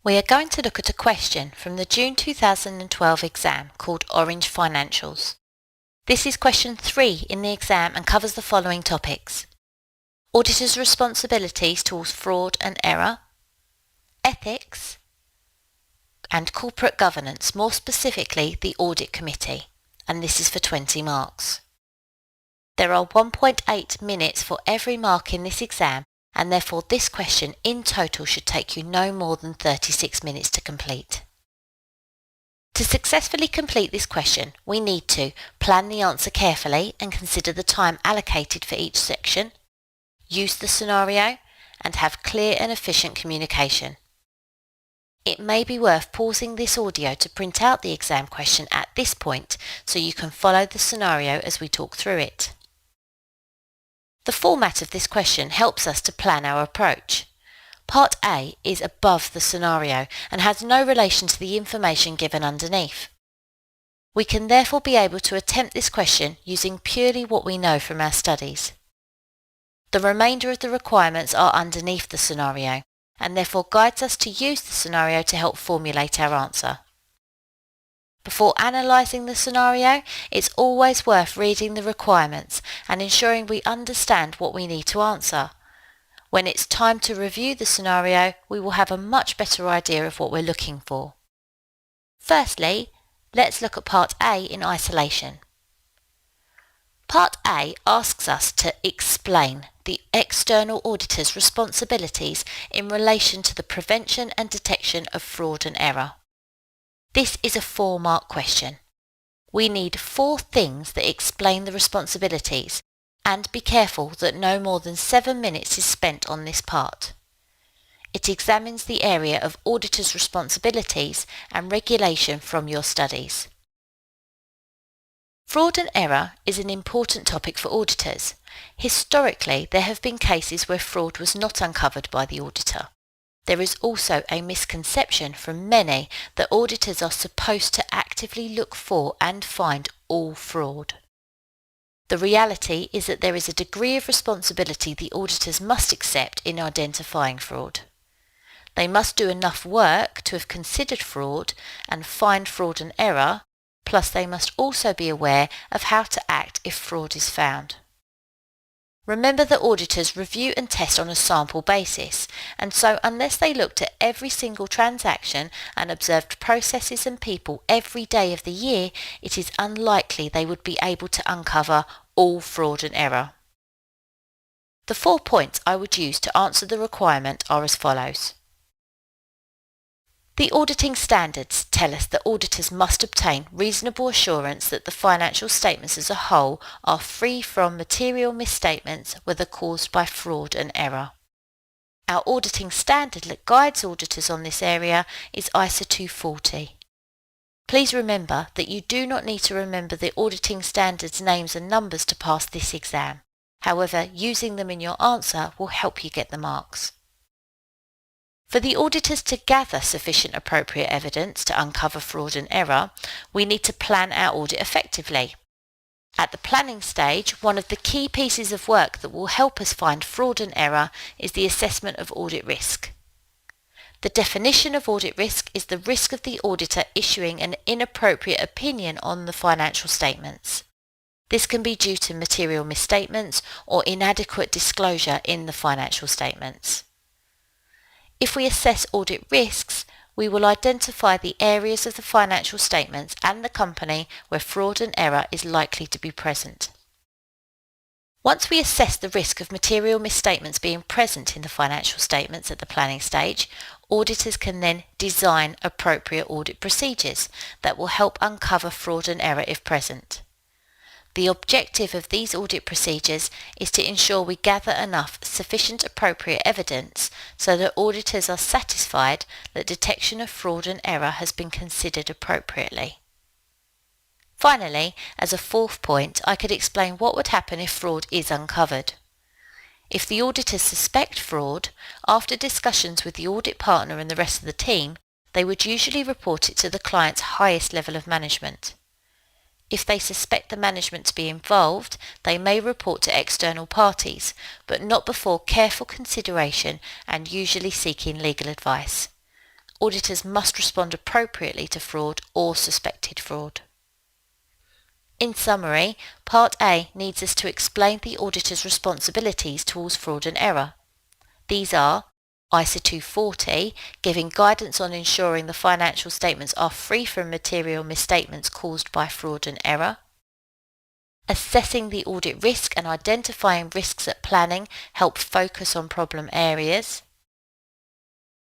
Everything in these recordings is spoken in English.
We are going to look at a question from the June 2012 exam called Orange Financials. This is question 3 in the exam and covers the following topics: Auditor's responsibilities towards fraud and error, ethics, and corporate governance, more specifically the Audit Committee, and this is for 20 marks. There are 1.8 minutes for every mark in this exam, and therefore this question in total should take you no more than 36 minutes to complete. To successfully complete this question, we need to plan the answer carefully and consider the time allocated for each section, use the scenario, and have clear and efficient communication. It may be worth pausing this audio to print out the exam question at this point so you can follow the scenario as we talk through it. The format of this question helps us to plan our approach. Part A is above the scenario and has no relation to the information given underneath. We can therefore be able to attempt this question using purely what we know from our studies. The remainder of the requirements are underneath the scenario and therefore guides us to use the scenario to help formulate our answer. Before analysing the scenario, it's always worth reading the requirements and ensuring we understand what we need to answer. When it's time to review the scenario, we will have a much better idea of what we're looking for. Firstly, let's look at Part A in isolation. Part A asks us to explain the external auditor's responsibilities in relation to the prevention and detection of fraud and error. This is a 4-mark question. We need 4 things that explain the responsibilities, and be careful that no more than 7 minutes is spent on this part. It examines the area of auditor's responsibilities and regulation from your studies. Fraud and error is an important topic for auditors. Historically, there have been cases where fraud was not uncovered by the auditor. There is also a misconception from many that auditors are supposed to actively look for and find all fraud. The reality is that there is a degree of responsibility the auditors must accept in identifying fraud. They must do enough work to have considered fraud and find fraud and error, plus they must also be aware of how to act if fraud is found. Remember that auditors review and test on a sample basis, and so unless they looked at every single transaction and observed processes and people every day of the year, it is unlikely they would be able to uncover all fraud and error. The 4 points I would use to answer the requirement are as follows. The auditing standards tell us that auditors must obtain reasonable assurance that the financial statements as a whole are free from material misstatements whether caused by fraud and error. Our auditing standard that guides auditors on this area is ISA 240. Please remember that you do not need to remember the auditing standards names and numbers to pass this exam. However, using them in your answer will help you get the marks. For the auditors to gather sufficient appropriate evidence to uncover fraud and error, we need to plan our audit effectively. At the planning stage, one of the key pieces of work that will help us find fraud and error is the assessment of audit risk. The definition of audit risk is the risk of the auditor issuing an inappropriate opinion on the financial statements. This can be due to material misstatements or inadequate disclosure in the financial statements. If we assess audit risks, we will identify the areas of the financial statements and the company where fraud and error is likely to be present. Once we assess the risk of material misstatements being present in the financial statements at the planning stage, auditors can then design appropriate audit procedures that will help uncover fraud and error if present. The objective of these audit procedures is to ensure we gather enough sufficient appropriate evidence so that auditors are satisfied that detection of fraud and error has been considered appropriately. Finally, as a 4th point, I could explain what would happen if fraud is uncovered. If the auditors suspect fraud, after discussions with the audit partner and the rest of the team, they would usually report it to the client's highest level of management. If they suspect the management to be involved, they may report to external parties, but not before careful consideration and usually seeking legal advice. auditors must respond appropriately to fraud or suspected fraud. In summary, Part A needs us to explain the auditor's responsibilities towards fraud and error. These are ISA 240, giving guidance on ensuring the financial statements are free from material misstatements caused by fraud and error. Assessing the audit risk and identifying risks at planning help focus on problem areas.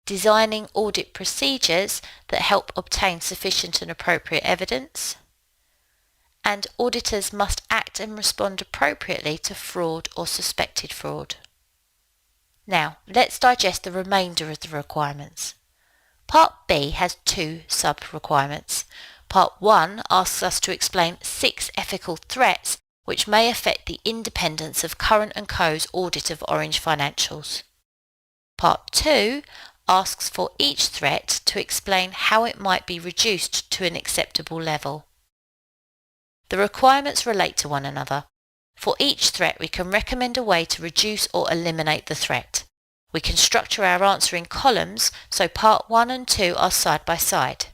Designing audit procedures that help obtain sufficient and appropriate evidence. And auditors must act and respond appropriately to fraud or suspected fraud. Now, let's digest the remainder of the requirements. Part B has 2 sub-requirements. Part 1 asks us to explain 6 ethical threats which may affect the independence of Current & Co.'s audit of Orange financials. Part 2 asks for each threat to explain how it might be reduced to an acceptable level. The requirements relate to one another. For each threat, we can recommend a way to reduce or eliminate the threat. We can structure our answer in columns, so Part 1 and 2 are side by side.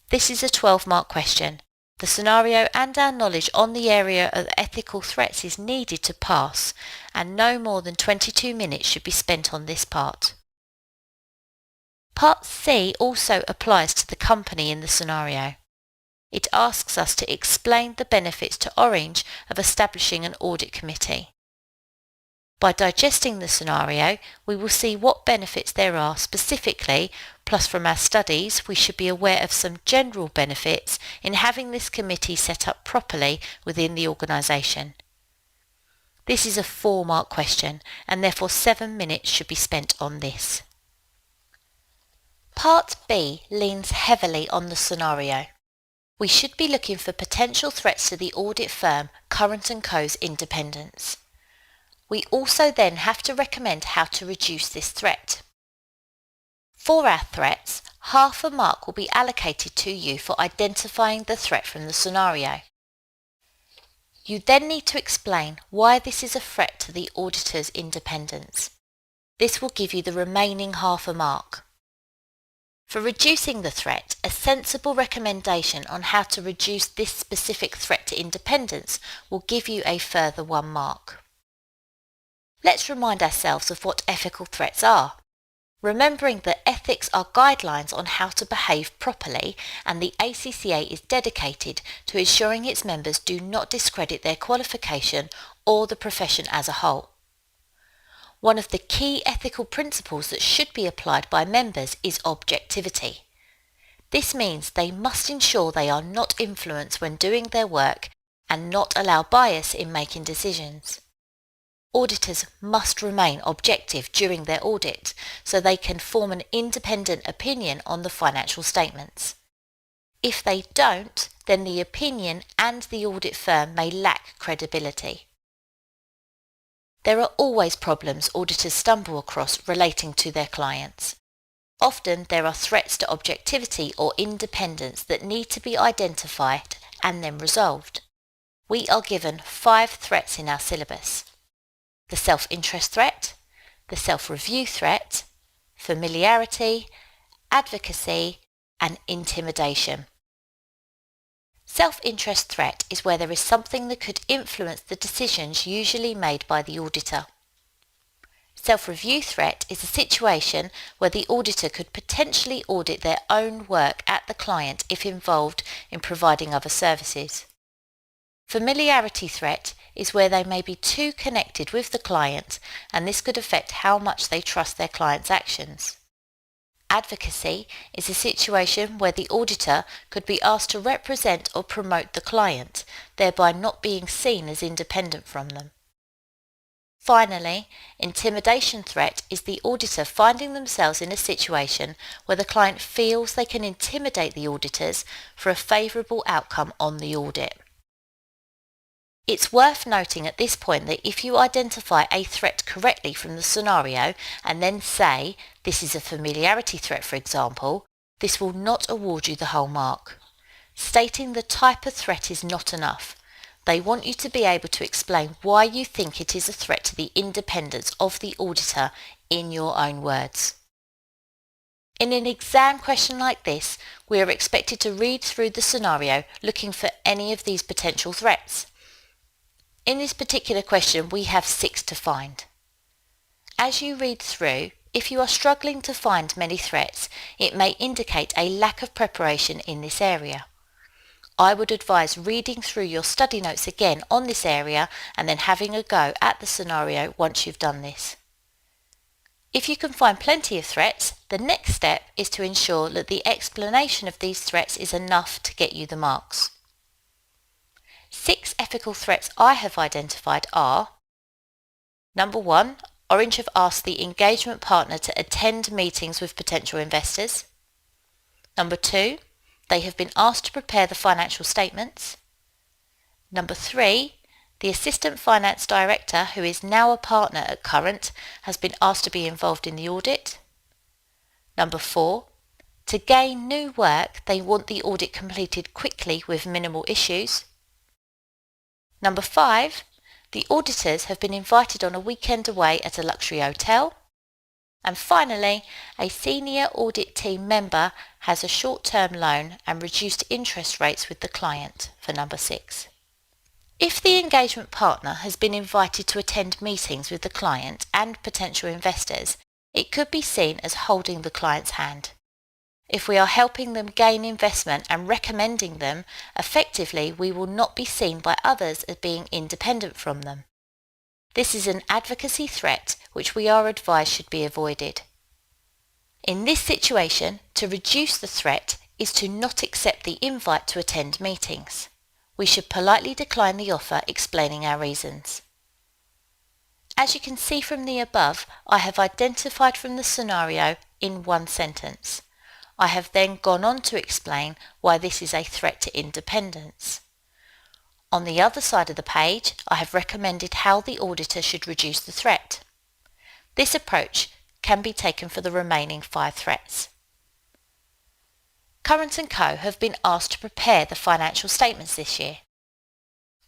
This is a 12-mark question. The scenario and our knowledge on the area of ethical threats is needed to pass, and no more than 22 minutes should be spent on this part. Part C also applies to the company in the scenario. It asks us to explain the benefits to Orange of establishing an audit committee. By digesting the scenario, we will see what benefits there are specifically, plus from our studies we should be aware of some general benefits in having this committee set up properly within the organisation. This is a 4-mark question, and therefore 7 minutes should be spent on this. Part B leans heavily on the scenario. We should be looking for potential threats to the audit firm Current & Co.'s independence. We also then have to recommend how to reduce this threat. For our threats, half a mark will be allocated to you for identifying the threat from the scenario. You then need to explain why this is a threat to the auditor's independence. This will give you the remaining half a mark. For reducing the threat, a sensible recommendation on how to reduce this specific threat to independence will give you a further 1 mark. Let's remind ourselves of what ethical threats are. Remembering that ethics are guidelines on how to behave properly, and the ACCA is dedicated to ensuring its members do not discredit their qualification or the profession as a whole. One of the key ethical principles that should be applied by members is objectivity. This means they must ensure they are not influenced when doing their work and not allow bias in making decisions. Auditors must remain objective during their audit so they can form an independent opinion on the financial statements. If they don't, then the opinion and the audit firm may lack credibility. There are always problems auditors stumble across relating to their clients. Often there are threats to objectivity or independence that need to be identified and then resolved. We are given 5 threats in our syllabus: the self-interest threat, the self-review threat, familiarity, advocacy, and intimidation. Self-interest threat is where there is something that could influence the decisions usually made by the auditor. Self-review threat is a situation where the auditor could potentially audit their own work at the client if involved in providing other services. Familiarity threat is where they may be too connected with the client, and this could affect how much they trust their client's actions. Advocacy is a situation where the auditor could be asked to represent or promote the client, thereby not being seen as independent from them. Finally, intimidation threat is the auditor finding themselves in a situation where the client feels they can intimidate the auditors for a favourable outcome on the audit. It's worth noting at this point that if you identify a threat correctly from the scenario and then say, this is a familiarity threat for example, this will not award you the whole mark. Stating the type of threat is not enough. They want you to be able to explain why you think it is a threat to the independence of the auditor in your own words. In an exam question like this, we are expected to read through the scenario looking for any of these potential threats. In this particular question, we have 6 to find. As you read through, if you are struggling to find many threats, it may indicate a lack of preparation in this area. I would advise reading through your study notes again on this area and then having a go at the scenario once you've done this. If you can find plenty of threats, the next step is to ensure that the explanation of these threats is enough to get you the marks. 6 ethical threats I have identified are: Number 1, Orange have asked the engagement partner to attend meetings with potential investors. Number 2, they have been asked to prepare the financial statements. Number 3, the Assistant Finance Director, who is now a partner at Current, has been asked to be involved in the audit. Number 4, to gain new work, they want the audit completed quickly with minimal issues. Number 5, the auditors have been invited on a weekend away at a luxury hotel. And finally, a senior audit team member has a short-term loan and reduced interest rates with the client for number 6. If the engagement partner has been invited to attend meetings with the client and potential investors, it could be seen as holding the client's hand. If we are helping them gain investment and recommending them, effectively we will not be seen by others as being independent from them. This is an advocacy threat which we are advised should be avoided. In this situation, to reduce the threat is to not accept the invite to attend meetings. We should politely decline the offer, explaining our reasons. As you can see from the above, I have identified from the scenario in one sentence. I have then gone on to explain why this is a threat to independence. On the other side of the page, I have recommended how the auditor should reduce the threat. This approach can be taken for the remaining 5 threats. Current & Co have been asked to prepare the financial statements this year.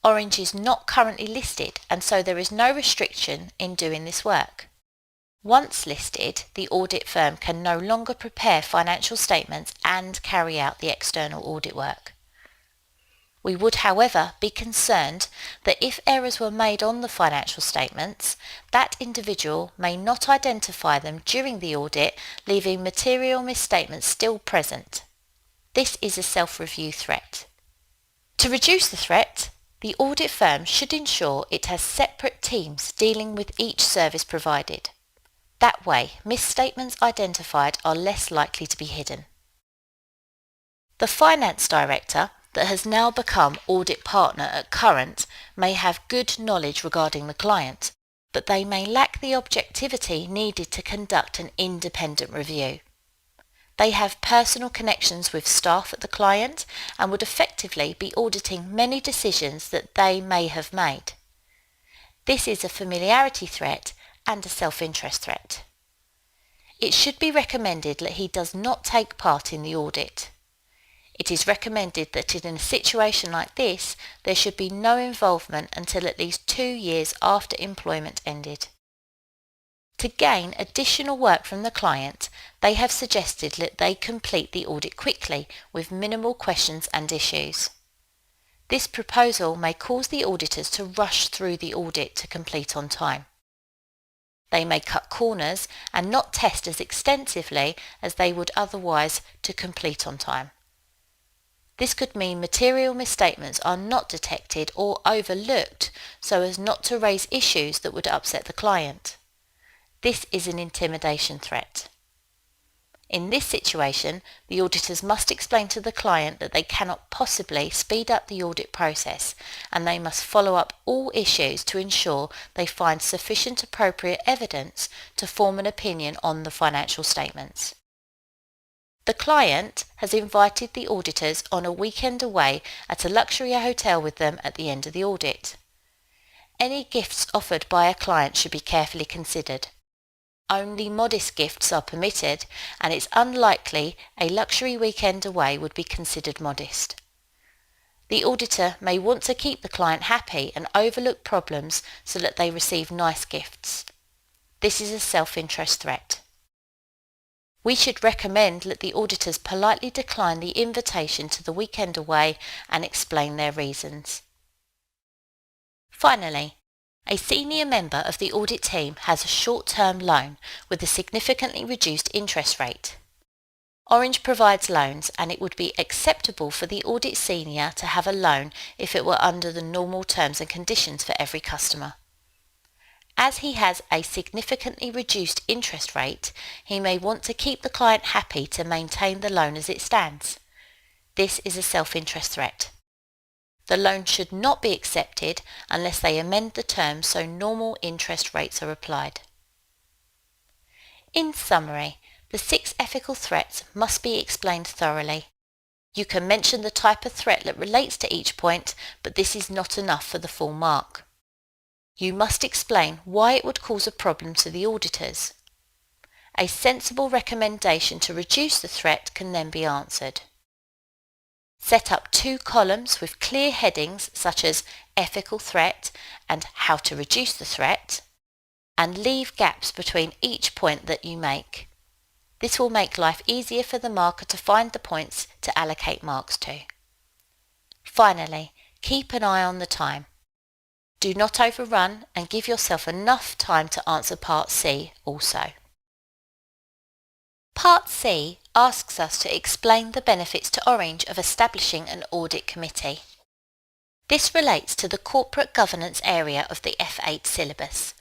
Orange is not currently listed, and so there is no restriction in doing this work. Once listed, the audit firm can no longer prepare financial statements and carry out the external audit work. We would, however, be concerned that if errors were made on the financial statements, that individual may not identify them during the audit, leaving material misstatements still present. This is a self-review threat. To reduce the threat, the audit firm should ensure it has separate teams dealing with each service provided. That way, misstatements identified are less likely to be hidden. The finance director that has now become audit partner at Current may have good knowledge regarding the client, but they may lack the objectivity needed to conduct an independent review. They have personal connections with staff at the client and would effectively be auditing many decisions that they may have made. This is a familiarity threat and a self-interest threat. It should be recommended that he does not take part in the audit. It is recommended that in a situation like this, there should be no involvement until at least 2 years after employment ended. To gain additional work from the client, they have suggested that they complete the audit quickly with minimal questions and issues. This proposal may cause the auditors to rush through the audit to complete on time. They may cut corners and not test as extensively as they would otherwise to complete on time. This could mean material misstatements are not detected or overlooked so as not to raise issues that would upset the client. This is an intimidation threat. In this situation, the auditors must explain to the client that they cannot possibly speed up the audit process, and they must follow up all issues to ensure they find sufficient appropriate evidence to form an opinion on the financial statements. The client has invited the auditors on a weekend away at a luxury hotel with them at the end of the audit. Any gifts offered by a client should be carefully considered. Only modest gifts are permitted, and it's unlikely a luxury weekend away would be considered modest. The auditor may want to keep the client happy and overlook problems so that they receive nice gifts. This is a self-interest threat. We should recommend that the auditors politely decline the invitation to the weekend away and explain their reasons. Finally, a senior member of the audit team has a short-term loan with a significantly reduced interest rate. Orange provides loans, and it would be acceptable for the audit senior to have a loan if it were under the normal terms and conditions for every customer. As he has a significantly reduced interest rate, he may want to keep the client happy to maintain the loan as it stands. This is a self-interest threat. The loan should not be accepted unless they amend the terms so normal interest rates are applied. In summary, the 6 ethical threats must be explained thoroughly. You can mention the type of threat that relates to each point, but this is not enough for the full mark. You must explain why it would cause a problem to the auditors. A sensible recommendation to reduce the threat can then be answered. Set up 2 columns with clear headings such as ethical threat and how to reduce the threat, and leave gaps between each point that you make. This will make life easier for the marker to find the points to allocate marks to. Finally, keep an eye on the time. Do not overrun and give yourself enough time to answer Part C also. Part C asks us to explain the benefits to Orange of establishing an audit committee. This relates to the corporate governance area of the F8 syllabus.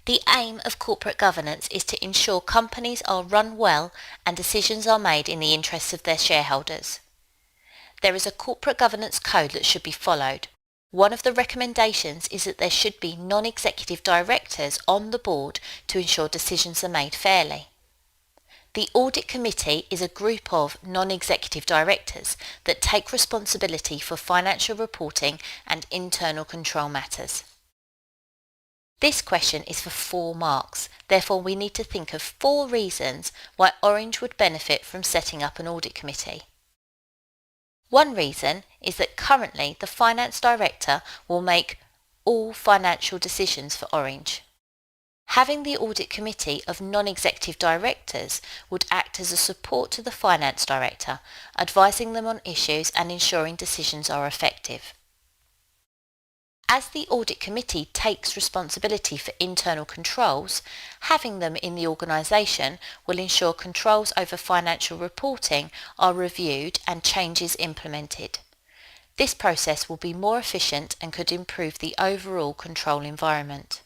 The aim of corporate governance is to ensure companies are run well and decisions are made in the interests of their shareholders. There is a corporate governance code that should be followed. One of the recommendations is that there should be non-executive directors on the board to ensure decisions are made fairly. The Audit Committee is a group of non-executive directors that take responsibility for financial reporting and internal control matters. This question is for 4 marks, therefore we need to think of 4 reasons why Orange would benefit from setting up an audit committee. One reason is that currently the finance director will make all financial decisions for Orange. Having the audit committee of non-executive directors would act as a support to the finance director, advising them on issues and ensuring decisions are effective. As the audit committee takes responsibility for internal controls, having them in the organisation will ensure controls over financial reporting are reviewed and changes implemented. This process will be more efficient and could improve the overall control environment.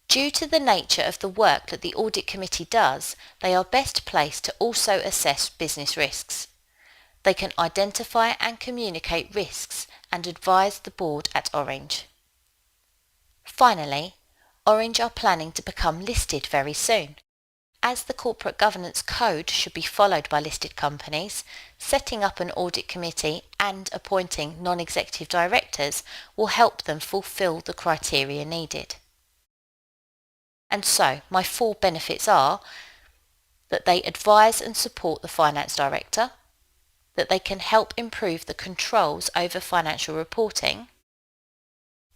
Due to the nature of the work that the audit committee does, they are best placed to also assess business risks. They can identify and communicate risks and advise the board at Orange. Finally, Orange are planning to become listed very soon. As the corporate governance code should be followed by listed companies, setting up an audit committee and appointing non-executive directors will help them fulfil the criteria needed. And so, my 4 benefits are that they advise and support the finance director, that they can help improve the controls over financial reporting,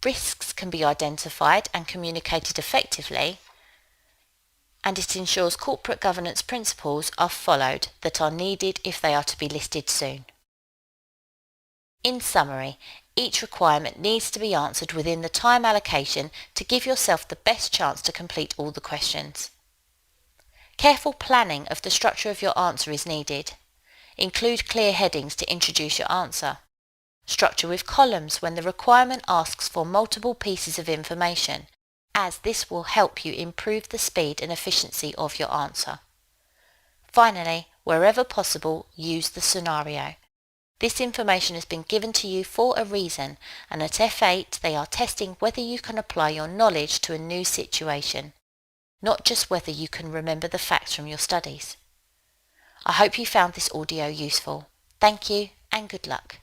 risks can be identified and communicated effectively, and it ensures corporate governance principles are followed that are needed if they are to be listed soon. In summary, each requirement needs to be answered within the time allocation to give yourself the best chance to complete all the questions. Careful planning of the structure of your answer is needed. Include clear headings to introduce your answer. Structure with columns when the requirement asks for multiple pieces of information, as this will help you improve the speed and efficiency of your answer. Finally, wherever possible, use the scenario. This information has been given to you for a reason, and at F8 they are testing whether you can apply your knowledge to a new situation, not just whether you can remember the facts from your studies. I hope you found this audio useful. Thank you and good luck.